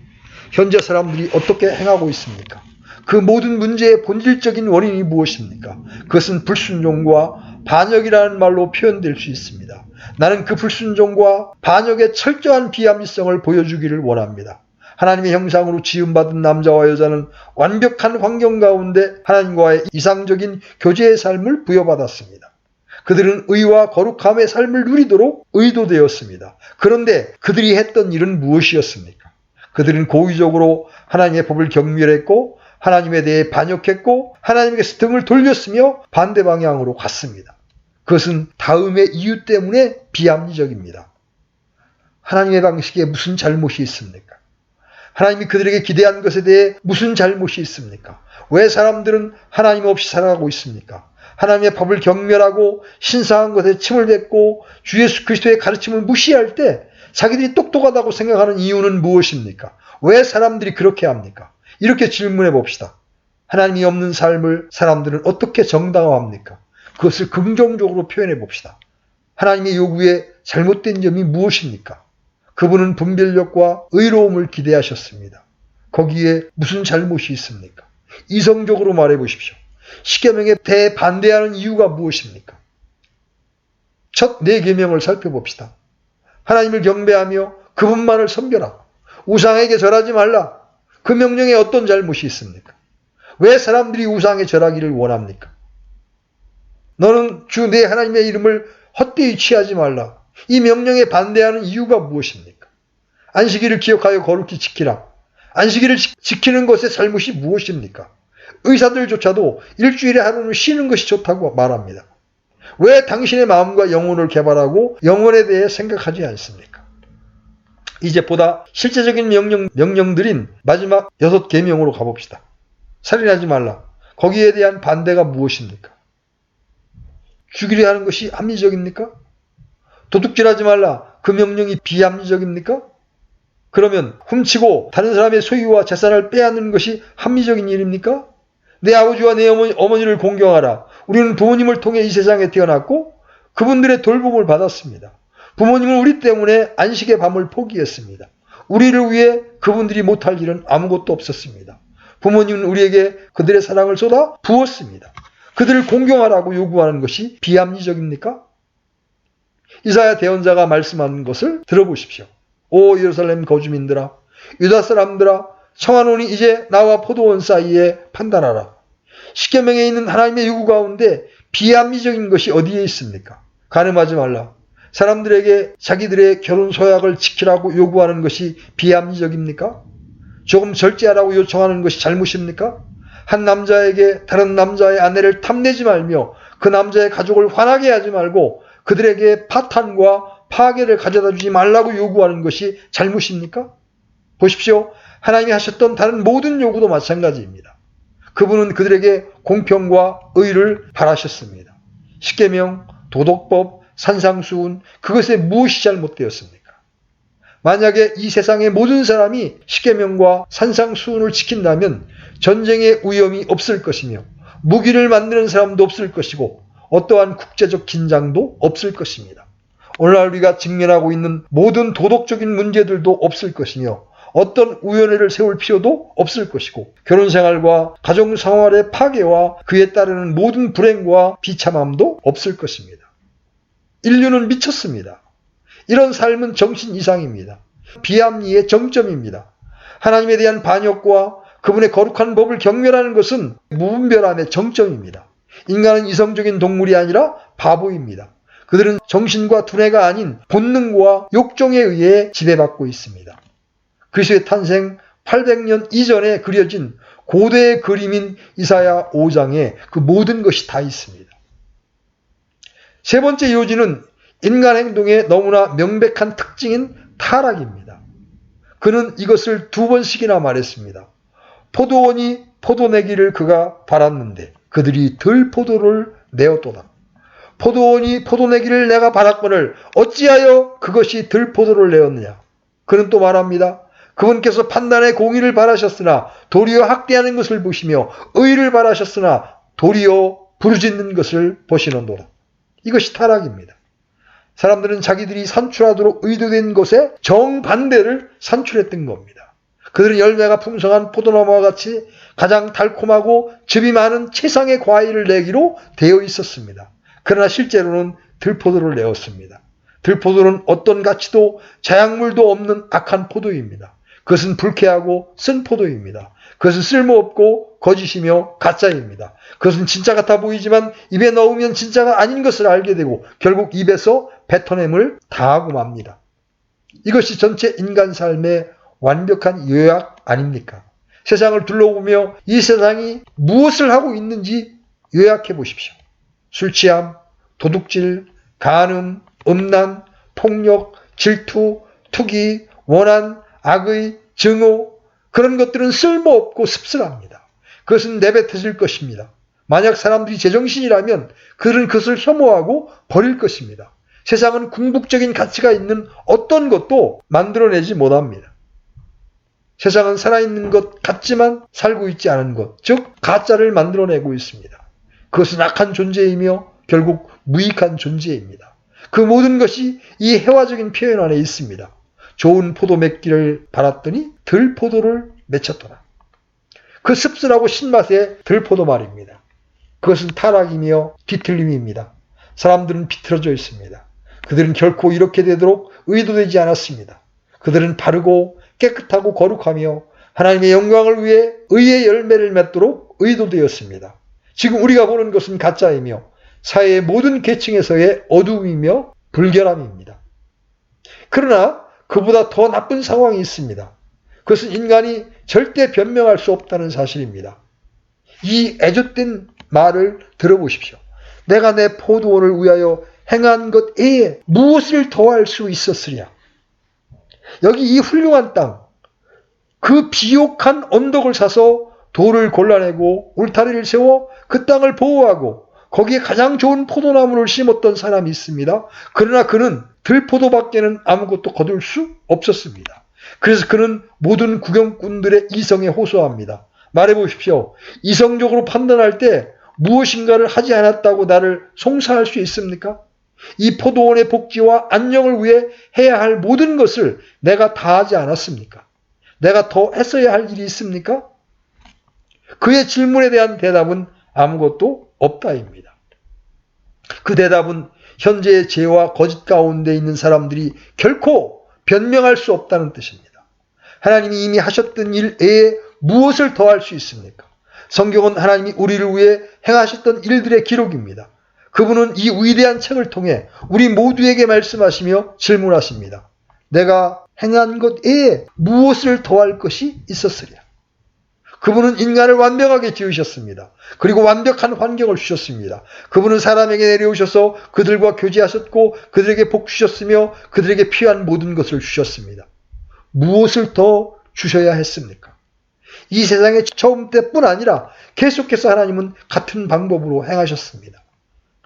현재 사람들이 어떻게 행하고 있습니까? 그 모든 문제의 본질적인 원인이 무엇입니까? 그것은 불순종과 반역이라는 말로 표현될 수 있습니다. 나는 그 불순종과 반역의 철저한 비합리성을 보여주기를 원합니다. 하나님의 형상으로 지음받은 남자와 여자는 완벽한 환경 가운데 하나님과의 이상적인 교제의 삶을 부여받았습니다. 그들은 의와 거룩함의 삶을 누리도록 의도되었습니다. 그런데 그들이 했던 일은 무엇이었습니까? 그들은 고의적으로 하나님의 법을 경멸했고 하나님에 대해 반역했고 하나님께서 등을 돌렸으며 반대 방향으로 갔습니다. 그것은 다음의 이유 때문에 비합리적입니다. 하나님의 방식에 무슨 잘못이 있습니까? 하나님이 그들에게 기대한 것에 대해 무슨 잘못이 있습니까? 왜 사람들은 하나님 없이 살아가고 있습니까? 하나님의 법을 경멸하고 신성한 것에 침을 뱉고 주 예수 그리스도의 가르침을 무시할 때 자기들이 똑똑하다고 생각하는 이유는 무엇입니까? 왜 사람들이 그렇게 합니까? 이렇게 질문해 봅시다. 하나님이 없는 삶을 사람들은 어떻게 정당화합니까? 그것을 긍정적으로 표현해 봅시다. 하나님의 요구에 잘못된 점이 무엇입니까? 그분은 분별력과 의로움을 기대하셨습니다. 거기에 무슨 잘못이 있습니까? 이성적으로 말해 보십시오. 십계명에 대반대하는 이유가 무엇입니까? 첫 네 계명을 살펴봅시다. 하나님을 경배하며 그분만을 섬겨라. 우상에게 절하지 말라. 그 명령에 어떤 잘못이 있습니까? 왜 사람들이 우상에 절하기를 원합니까? 너는 주 내 하나님의 이름을 헛되이 취하지 말라. 이 명령에 반대하는 이유가 무엇입니까? 안식일을 기억하여 거룩히 지키라. 안식일을 지키는 것의 잘못이 무엇입니까? 의사들조차도 일주일에 하루는 쉬는 것이 좋다고 말합니다. 왜 당신의 마음과 영혼을 개발하고 영혼에 대해 생각하지 않습니까? 이제 보다 실제적인 명령들인 마지막 6계명으로 가봅시다. 살인하지 말라. 거기에 대한 반대가 무엇입니까? 죽이려 하는 것이 합리적입니까? 도둑질하지 말라. 그 명령이 비합리적입니까? 그러면 훔치고 다른 사람의 소유와 재산을 빼앗는 것이 합리적인 일입니까? 내 아버지와 내 어머니를 공경하라. 우리는 부모님을 통해 이 세상에 태어났고 그분들의 돌봄을 받았습니다. 부모님은 우리 때문에 안식의 밤을 포기했습니다. 우리를 위해 그분들이 못할 일은 아무것도 없었습니다. 부모님은 우리에게 그들의 사랑을 쏟아 부었습니다. 그들을 공경하라고 요구하는 것이 비합리적입니까? 이사야 대언자가 말씀하는 것을 들어보십시오. 오 예루살렘 거주민들아, 유다 사람들아, 청하노니 이제 나와 포도원 사이에 판단하라. 십계명에 있는 하나님의 요구 가운데 비합리적인 것이 어디에 있습니까? 간음하지 말라. 사람들에게 자기들의 결혼 서약을 지키라고 요구하는 것이 비합리적입니까? 조금 절제하라고 요청하는 것이 잘못입니까? 한 남자에게 다른 남자의 아내를 탐내지 말며 그 남자의 가족을 화나게 하지 말고 그들에게 파탄과 파괴를 가져다 주지 말라고 요구하는 것이 잘못입니까? 보십시오. 하나님이 하셨던 다른 모든 요구도 마찬가지입니다. 그분은 그들에게 공평과 의를 바라셨습니다. 십계명, 도덕법, 산상수훈, 그것에 무엇이 잘못되었습니까? 만약에 이 세상의 모든 사람이 십계명과 산상수훈을 지킨다면 전쟁의 위험이 없을 것이며 무기를 만드는 사람도 없을 것이고 어떠한 국제적 긴장도 없을 것입니다. 오늘날 우리가 직면하고 있는 모든 도덕적인 문제들도 없을 것이며 어떤 우연회를 세울 필요도 없을 것이고 결혼생활과 가정생활의 파괴와 그에 따르는 모든 불행과 비참함도 없을 것입니다. 인류는 미쳤습니다. 이런 삶은 정신 이상입니다. 비합리의 정점입니다. 하나님에 대한 반역과 그분의 거룩한 법을 경멸하는 것은 무분별함의 정점입니다. 인간은 이성적인 동물이 아니라 바보입니다. 그들은 정신과 두뇌가 아닌 본능과 욕정에 의해 지배받고 있습니다. 그리스도의 탄생 800년 이전에 그려진 고대의 그림인 이사야 5장에 그 모든 것이 다 있습니다. 세 번째 요지는 인간 행동의 너무나 명백한 특징인 타락입니다. 그는 이것을 2번씩이나 말했습니다. 포도원이 포도내기를 그가 바랐는데 그들이 덜 포도를 내었도다. 포도원이 포도내기를 내가 바랐거늘 어찌하여 그것이 덜 포도를 내었느냐. 그는 또 말합니다. 그분께서 판단의 공의를 바라셨으나 도리어 학대하는 것을 보시며 의를 바라셨으나 도리어 부르짖는 것을 보시는도다. 이것이 타락입니다. 사람들은 자기들이 산출하도록 의도된 것에 정반대를 산출했던 겁니다. 그들은 열매가 풍성한 포도나무와 같이 가장 달콤하고 즙이 많은 최상의 과일을 내기로 되어 있었습니다. 그러나 실제로는 들포도를 내었습니다. 들포도는 어떤 가치도 자약물도 없는 악한 포도입니다. 그것은 불쾌하고 쓴 포도입니다. 그것은 쓸모없고 거짓이며 가짜입니다. 그것은 진짜 같아 보이지만 입에 넣으면 진짜가 아닌 것을 알게 되고 결국 입에서 뱉어냄을 다하고 맙니다. 이것이 전체 인간 삶의 완벽한 요약 아닙니까? 세상을 둘러보며 이 세상이 무엇을 하고 있는지 요약해 보십시오. 술 취함, 도둑질, 간음, 음란, 폭력, 질투, 투기, 원한, 악의, 증오, 그런 것들은 쓸모없고 씁쓸합니다. 그것은 내뱉어질 것입니다. 만약 사람들이 제정신이라면 그들은 그것을 혐오하고 버릴 것입니다. 세상은 궁극적인 가치가 있는 어떤 것도 만들어내지 못합니다. 세상은 살아있는 것 같지만 살고 있지 않은 것, 즉 가짜를 만들어내고 있습니다. 그것은 악한 존재이며 결국 무익한 존재입니다. 그 모든 것이 이 해화적인 표현 안에 있습니다. 좋은 포도 맺기를 바랐더니 들포도를 맺혔더라. 그 씁쓸하고 신맛의 들포도 말입니다. 그것은 타락이며 뒤틀림입니다. 사람들은 비틀어져 있습니다. 그들은 결코 이렇게 되도록 의도되지 않았습니다. 그들은 바르고 깨끗하고 거룩하며 하나님의 영광을 위해 의의 열매를 맺도록 의도되었습니다. 지금 우리가 보는 것은 가짜이며 사회의 모든 계층에서의 어두움이며 불결함입니다. 그러나 그보다 더 나쁜 상황이 있습니다. 그것은 인간이 절대 변명할 수 없다는 사실입니다. 이 애젓된 말을 들어보십시오. 내가 내 포도원을 위하여 행한 것 외에 무엇을 더할 수 있었으랴. 여기 이 훌륭한 땅, 그 비옥한 언덕을 사서 돌을 골라내고 울타리를 세워 그 땅을 보호하고 거기에 가장 좋은 포도나무를 심었던 사람이 있습니다. 그러나 그는 들포도밖에는 아무것도 거둘 수 없었습니다. 그래서 그는 모든 구경꾼들의 이성에 호소합니다. 말해보십시오. 이성적으로 판단할 때 무엇인가를 하지 않았다고 나를 송사할 수 있습니까? 이 포도원의 복지와 안녕을 위해 해야 할 모든 것을 내가 다 하지 않았습니까? 내가 더 했어야 할 일이 있습니까? 그의 질문에 대한 대답은 아무것도 없다입니다. 그 대답은 현재의 죄와 거짓 가운데 있는 사람들이 결코 변명할 수 없다는 뜻입니다. 하나님이 이미 하셨던 일 외에 무엇을 더 할 수 있습니까? 성경은 하나님이 우리를 위해 행하셨던 일들의 기록입니다. 그분은 이 위대한 책을 통해 우리 모두에게 말씀하시며 질문하십니다. 내가 행한 것 외에 무엇을 더할 것이 있었으랴. 그분은 인간을 완벽하게 지으셨습니다. 그리고 완벽한 환경을 주셨습니다. 그분은 사람에게 내려오셔서 그들과 교제하셨고 그들에게 복 주셨으며 그들에게 필요한 모든 것을 주셨습니다. 무엇을 더 주셔야 했습니까? 이 세상의 처음 때뿐 아니라 계속해서 하나님은 같은 방법으로 행하셨습니다.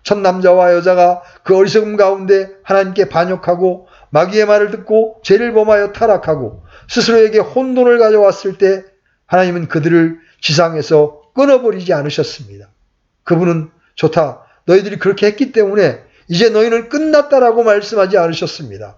첫 남자와 여자가 그 어리석음 가운데 하나님께 반역하고 마귀의 말을 듣고 죄를 범하여 타락하고 스스로에게 혼돈을 가져왔을 때 하나님은 그들을 지상에서 끊어버리지 않으셨습니다. 그분은 좋다. 너희들이 그렇게 했기 때문에 이제 너희는 끝났다라고 말씀하지 않으셨습니다.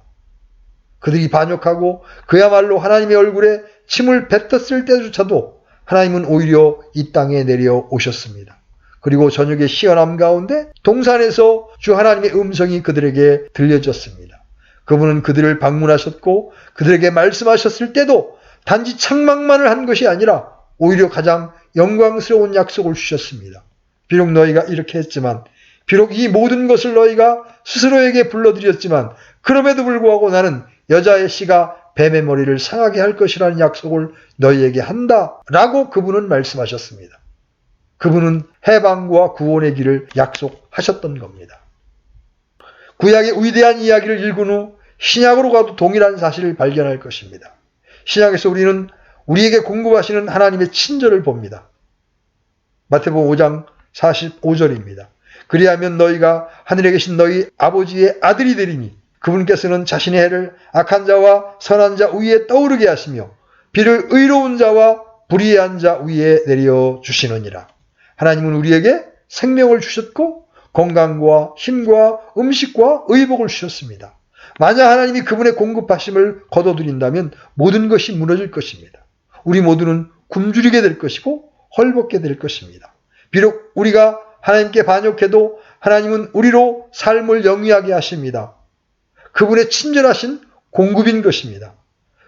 그들이 반역하고 그야말로 하나님의 얼굴에 침을 뱉었을 때조차도 하나님은 오히려 이 땅에 내려오셨습니다. 그리고 저녁의 시원함 가운데 동산에서 주 하나님의 음성이 그들에게 들려졌습니다. 그분은 그들을 방문하셨고 그들에게 말씀하셨을 때도 단지 책망만을 한 것이 아니라 오히려 가장 영광스러운 약속을 주셨습니다. 비록 너희가 이렇게 했지만, 비록 이 모든 것을 너희가 스스로에게 불러들였지만 그럼에도 불구하고 나는 여자의 씨가 뱀의 머리를 상하게 할 것이라는 약속을 너희에게 한다 라고 그분은 말씀하셨습니다. 그분은 해방과 구원의 길을 약속하셨던 겁니다. 구약의 위대한 이야기를 읽은 후 신약으로 가도 동일한 사실을 발견할 것입니다. 신약에서 우리는 우리에게 공급하시는 하나님의 친절을 봅니다. 마태복음 5장 45절입니다. 그리하면 너희가 하늘에 계신 너희 아버지의 아들이 되리니 그분께서는 자신의 해를 악한 자와 선한 자 위에 떠오르게 하시며 비를 의로운 자와 불의한 자 위에 내려 주시느니라. 하나님은 우리에게 생명을 주셨고 건강과 힘과 음식과 의복을 주셨습니다. 만약 하나님이 그분의 공급하심을 거둬들인다면 모든 것이 무너질 것입니다. 우리 모두는 굶주리게 될 것이고 헐벗게 될 것입니다. 비록 우리가 하나님께 반역해도 하나님은 우리로 삶을 영위하게 하십니다. 그분의 친절하신 공급인 것입니다.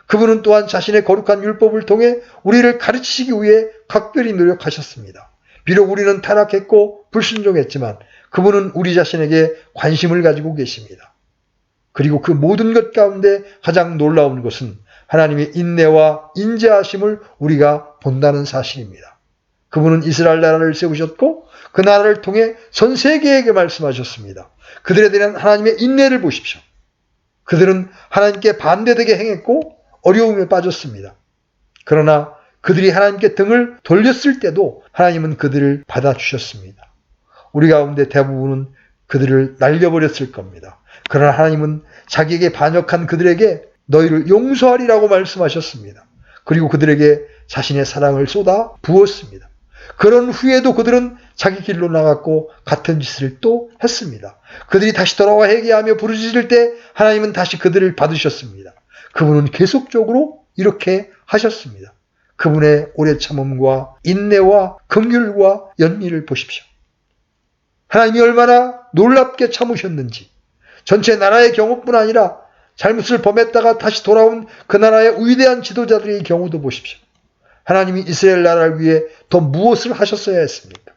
그분은 또한 자신의 거룩한 율법을 통해 우리를 가르치시기 위해 각별히 노력하셨습니다. 비록 우리는 타락했고 불순종했지만 그분은 우리 자신에게 관심을 가지고 계십니다. 그리고 그 모든 것 가운데 가장 놀라운 것은 하나님의 인내와 인자하심을 우리가 본다는 사실입니다. 그분은 이스라엘 나라를 세우셨고 그 나라를 통해 전 세계에게 말씀하셨습니다. 그들에 대한 하나님의 인내를 보십시오. 그들은 하나님께 반대되게 행했고 어려움에 빠졌습니다. 그러나 그들이 하나님께 등을 돌렸을 때도 하나님은 그들을 받아주셨습니다. 우리 가운데 대부분은 그들을 날려버렸을 겁니다. 그러나 하나님은 자기에게 반역한 그들에게 너희를 용서하리라고 말씀하셨습니다. 그리고 그들에게 자신의 사랑을 쏟아 부었습니다. 그런 후에도 그들은 자기 길로 나갔고 같은 짓을 또 했습니다. 그들이 다시 돌아와 회개하며 부르짖을 때 하나님은 다시 그들을 받으셨습니다. 그분은 계속적으로 이렇게 하셨습니다. 그분의 오래 참음과 인내와 긍휼과 연민을 보십시오. 하나님이 얼마나 놀랍게 참으셨는지, 전체 나라의 경우뿐 아니라 잘못을 범했다가 다시 돌아온 그 나라의 위대한 지도자들의 경우도 보십시오. 하나님이 이스라엘 나라를 위해 더 무엇을 하셨어야 했습니까?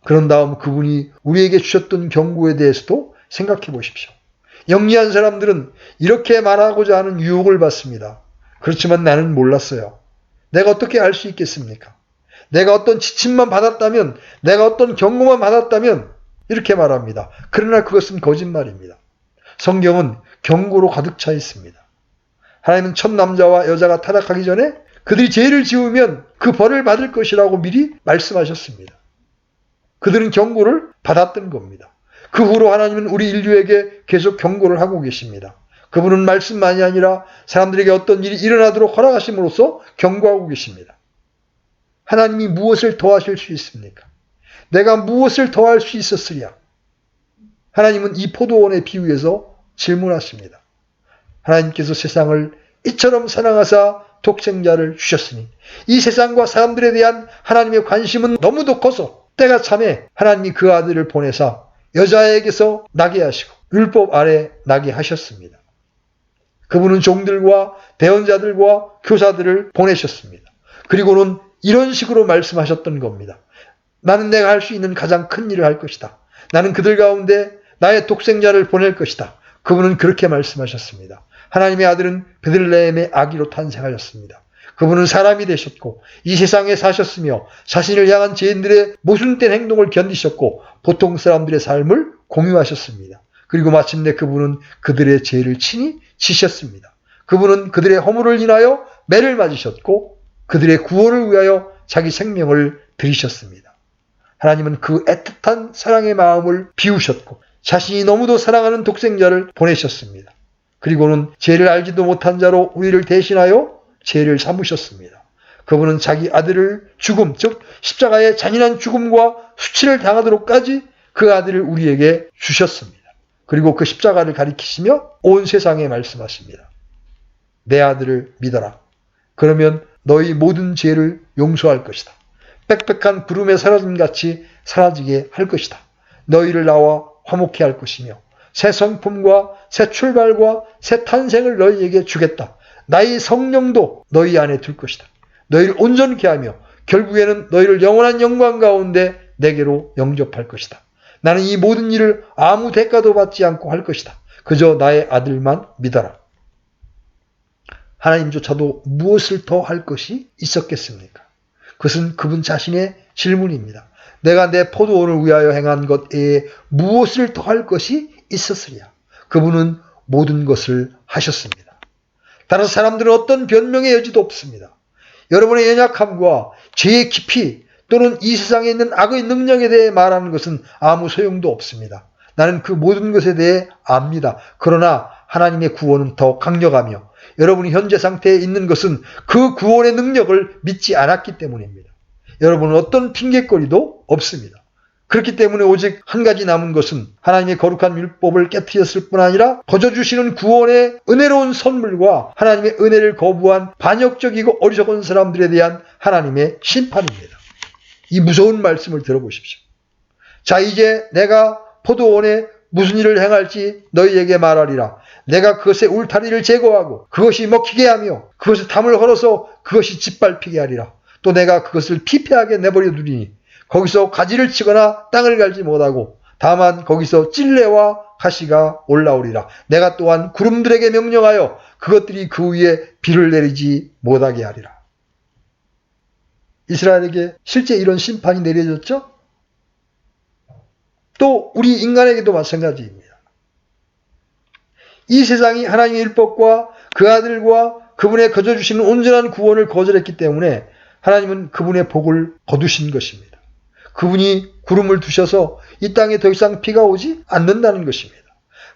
그런 다음 그분이 우리에게 주셨던 경고에 대해서도 생각해 보십시오. 영리한 사람들은 이렇게 말하고자 하는 유혹을 받습니다. 그렇지만 나는 몰랐어요. 내가 어떻게 알 수 있겠습니까? 내가 어떤 지침만 받았다면, 내가 어떤 경고만 받았다면 이렇게 말합니다. 그러나 그것은 거짓말입니다. 성경은 경고로 가득 차 있습니다. 하나님은 첫 남자와 여자가 타락하기 전에 그들이 죄를 지으면 그 벌을 받을 것이라고 미리 말씀하셨습니다. 그들은 경고를 받았던 겁니다. 그 후로 하나님은 우리 인류에게 계속 경고를 하고 계십니다. 그분은 말씀만이 아니라 사람들에게 어떤 일이 일어나도록 허락하심으로써 경고하고 계십니다. 하나님이 무엇을 더 하실 수 있습니까? 내가 무엇을 더 할 수 있었으랴? 하나님은 이 포도원의 비유에서 질문하십니다. 하나님께서 세상을 이처럼 사랑하사 독생자를 주셨으니 이 세상과 사람들에 대한 하나님의 관심은 너무도 커서 때가 참에 하나님이 그 아들을 보내사 여자에게서 나게 하시고 율법 아래 나게 하셨습니다. 그분은 종들과 대언자들과 교사들을 보내셨습니다. 그리고는 이런 식으로 말씀하셨던 겁니다. 나는 내가 할 수 있는 가장 큰 일을 할 것이다. 나는 그들 가운데 나의 독생자를 보낼 것이다. 그분은 그렇게 말씀하셨습니다. 하나님의 아들은 베들레헴의 아기로 탄생하셨습니다. 그분은 사람이 되셨고 이 세상에 사셨으며 자신을 향한 죄인들의 모순된 행동을 견디셨고 보통 사람들의 삶을 공유하셨습니다. 그리고 마침내 그분은 그들의 죄를 친히 지셨습니다. 그분은 그들의 허물을 인하여 매를 맞으셨고 그들의 구원을 위하여 자기 생명을 들이셨습니다. 하나님은 그 애틋한 사랑의 마음을 비우셨고 자신이 너무도 사랑하는 독생자를 보내셨습니다. 그리고는 죄를 알지도 못한 자로 우리를 대신하여 죄를 삼으셨습니다. 그분은 자기 아들을 죽음, 즉 십자가의 잔인한 죽음과 수치를 당하도록까지 그 아들을 우리에게 주셨습니다. 그리고 그 십자가를 가리키시며 온 세상에 말씀하십니다. 내 아들을 믿어라. 그러면 너희 모든 죄를 용서할 것이다. 빽빽한 구름에 사라짐같이 사라지게 할 것이다. 너희를 나와 화목케 할 것이며 새 성품과 새 출발과 새 탄생을 너희에게 주겠다. 나의 성령도 너희 안에 둘 것이다. 너희를 온전케 하며 결국에는 너희를 영원한 영광 가운데 내게로 영접할 것이다. 나는 이 모든 일을 아무 대가도 받지 않고 할 것이다. 그저 나의 아들만 믿어라. 하나님조차도 무엇을 더 할 것이 있었겠습니까? 그것은 그분 자신의 질문입니다. 내가 내 포도원을 위하여 행한 것 외에 무엇을 더 할 것이 있었으랴? 그분은 모든 것을 하셨습니다. 따라서 사람들은 어떤 변명의 여지도 없습니다. 여러분의 연약함과 죄의 깊이 또는 이 세상에 있는 악의 능력에 대해 말하는 것은 아무 소용도 없습니다. 나는 그 모든 것에 대해 압니다. 그러나 하나님의 구원은 더 강력하며 여러분이 현재 상태에 있는 것은 그 구원의 능력을 믿지 않았기 때문입니다. 여러분은 어떤 핑계거리도 없습니다. 그렇기 때문에 오직 한 가지 남은 것은 하나님의 거룩한 율법을 깨뜨렸을 뿐 아니라 거저주시는 구원의 은혜로운 선물과 하나님의 은혜를 거부한 반역적이고 어리석은 사람들에 대한 하나님의 심판입니다. 이 무서운 말씀을 들어보십시오. 자, 이제 내가 포도원에 무슨 일을 행할지 너희에게 말하리라. 내가 그것의 울타리를 제거하고 그것이 먹히게 하며 그것의 담을 헐어서 그것이 짓밟히게 하리라. 또 내가 그것을 피폐하게 내버려 두리니 거기서 가지를 치거나 땅을 갈지 못하고 다만 거기서 찔레와 가시가 올라오리라. 내가 또한 구름들에게 명령하여 그것들이 그 위에 비를 내리지 못하게 하리라. 이스라엘에게 실제 이런 심판이 내려졌죠? 또 우리 인간에게도 마찬가지입니다. 이 세상이 하나님의 율법과 그 아들과 그분의 거저주시는 온전한 구원을 거절했기 때문에 하나님은 그분의 복을 거두신 것입니다. 그분이 구름을 두셔서 이 땅에 더 이상 비가 오지 않는다는 것입니다.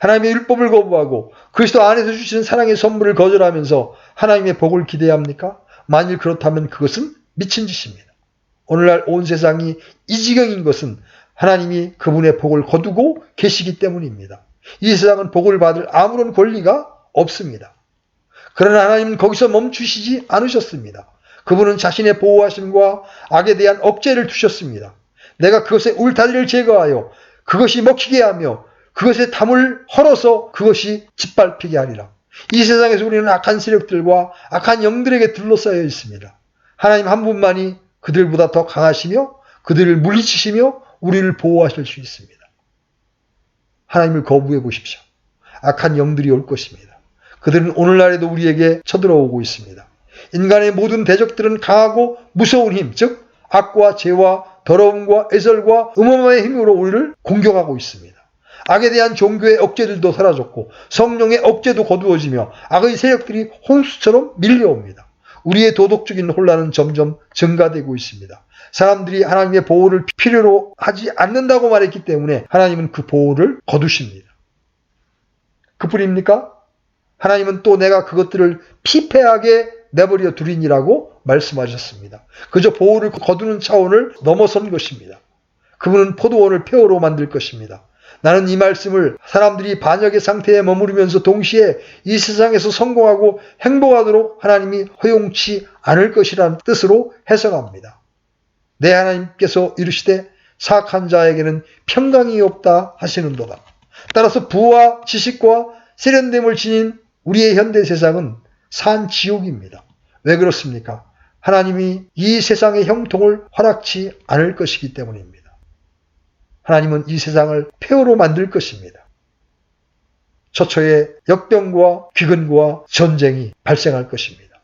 하나님의 율법을 거부하고 그리스도 안에서 주시는 사랑의 선물을 거절하면서 하나님의 복을 기대합니까? 만일 그렇다면 그것은 미친 짓입니다. 오늘날 온 세상이 이 지경인 것은 하나님이 그분의 복을 거두고 계시기 때문입니다. 이 세상은 복을 받을 아무런 권리가 없습니다. 그러나 하나님은 거기서 멈추시지 않으셨습니다. 그분은 자신의 보호하심과 악에 대한 억제를 두셨습니다. 내가 그것의 울타리를 제거하여 그것이 먹히게 하며 그것의 담을 헐어서 그것이 짓밟히게 하리라. 이 세상에서 우리는 악한 세력들과 악한 영들에게 둘러싸여 있습니다. 하나님 한 분만이 그들보다 더 강하시며 그들을 물리치시며 우리를 보호하실 수 있습니다. 하나님을 거부해 보십시오. 악한 영들이 올 것입니다. 그들은 오늘날에도 우리에게 쳐들어오고 있습니다. 인간의 모든 대적들은 강하고 무서운 힘, 즉 악과 죄와 더러움과 애설과 음험의 힘으로 우리를 공격하고 있습니다. 악에 대한 종교의 억제들도 사라졌고 성령의 억제도 거두어지며 악의 세력들이 홍수처럼 밀려옵니다. 우리의 도덕적인 혼란은 점점 증가되고 있습니다. 사람들이 하나님의 보호를 필요로 하지 않는다고 말했기 때문에 하나님은 그 보호를 거두십니다. 그뿐입니까? 하나님은 또 내가 그것들을 피폐하게 내버려 두리니라고 말씀하셨습니다. 그저 보호를 거두는 차원을 넘어선 것입니다. 그분은 포도원을 폐허로 만들 것입니다. 나는 이 말씀을 사람들이 반역의 상태에 머무르면서 동시에 이 세상에서 성공하고 행복하도록 하나님이 허용치 않을 것이라는 뜻으로 해석합니다. 내 하나님께서 이르시되 사악한 자에게는 평강이 없다 하시는도다. 따라서 부와 지식과 세련됨을 지닌 우리의 현대 세상은 산지옥입니다. 왜 그렇습니까? 하나님이 이 세상의 형통을 허락치 않을 것이기 때문입니다. 하나님은 이 세상을 폐허로 만들 것입니다. 처처에 역병과 귀근과 전쟁이 발생할 것입니다.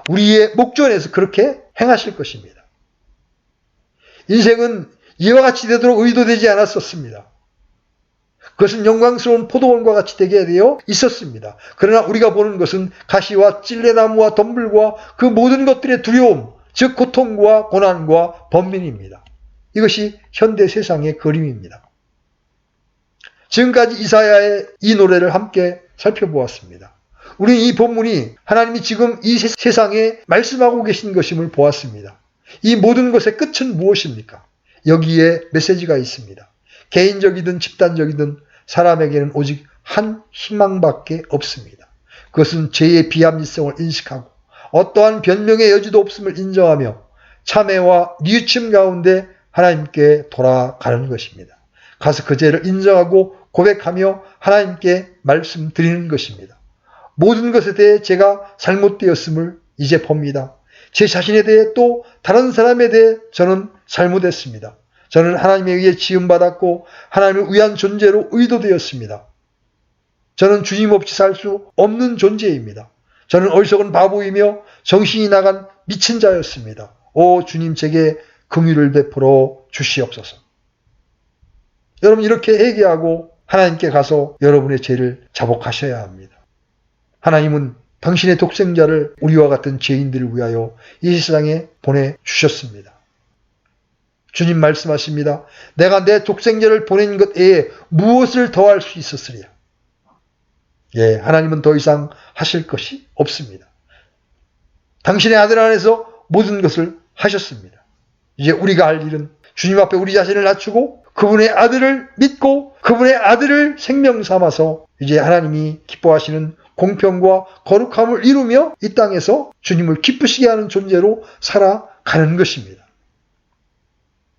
우리의 목전에서 그렇게 행하실 것입니다. 인생은 이와 같이 되도록 의도되지 않았었습니다. 그것은 영광스러운 포도원과 같이 되게 되어 있었습니다. 그러나 우리가 보는 것은 가시와 찔레나무와 덤불과 그 모든 것들의 두려움, 즉 고통과 고난과 번민입니다. 이것이 현대 세상의 그림입니다. 지금까지 이사야의 이 노래를 함께 살펴보았습니다. 우리는 이 본문이 하나님이 지금 이 세상에 말씀하고 계신 것임을 보았습니다. 이 모든 것의 끝은 무엇입니까? 여기에 메시지가 있습니다. 개인적이든 집단적이든 사람에게는 오직 한 희망밖에 없습니다. 그것은 죄의 비합리성을 인식하고 어떠한 변명의 여지도 없음을 인정하며 참회와 뉘우침 가운데 하나님께 돌아가는 것입니다. 가서 그 죄를 인정하고 고백하며 하나님께 말씀드리는 것입니다. 모든 것에 대해 제가 잘못되었음을 이제 봅니다. 제 자신에 대해 또 다른 사람에 대해 저는 잘못했습니다. 저는 하나님에 의해 지음받았고 하나님을 위한 존재로 의도되었습니다. 저는 주님 없이 살 수 없는 존재입니다. 저는 어리석은 바보이며 정신이 나간 미친 자였습니다. 오 주님 제게 긍휼을 베풀어 주시옵소서. 여러분 이렇게 회개하고 하나님께 가서 여러분의 죄를 자복하셔야 합니다. 하나님은 당신의 독생자를 우리와 같은 죄인들을 위하여 이 세상에 보내주셨습니다. 주님 말씀하십니다. 내가 내 독생자를 보낸 것 외에 무엇을 더할 수 있었으랴. 예, 하나님은 더 이상 하실 것이 없습니다. 당신의 아들 안에서 모든 것을 하셨습니다. 이제 우리가 할 일은 주님 앞에 우리 자신을 낮추고 그분의 아들을 믿고 그분의 아들을 생명 삼아서 이제 하나님이 기뻐하시는 공평과 거룩함을 이루며 이 땅에서 주님을 기쁘시게 하는 존재로 살아가는 것입니다.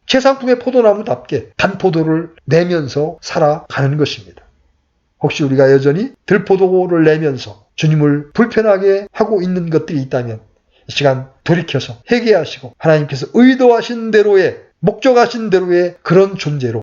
최상품의 포도나무답게 단포도를 내면서 살아가는 것입니다. 혹시 우리가 여전히 들포도를 내면서 주님을 불편하게 하고 있는 것들이 있다면 이 시간 돌이켜서 회개하시고 하나님께서 의도하신 대로의 목적하신 대로의 그런 존재로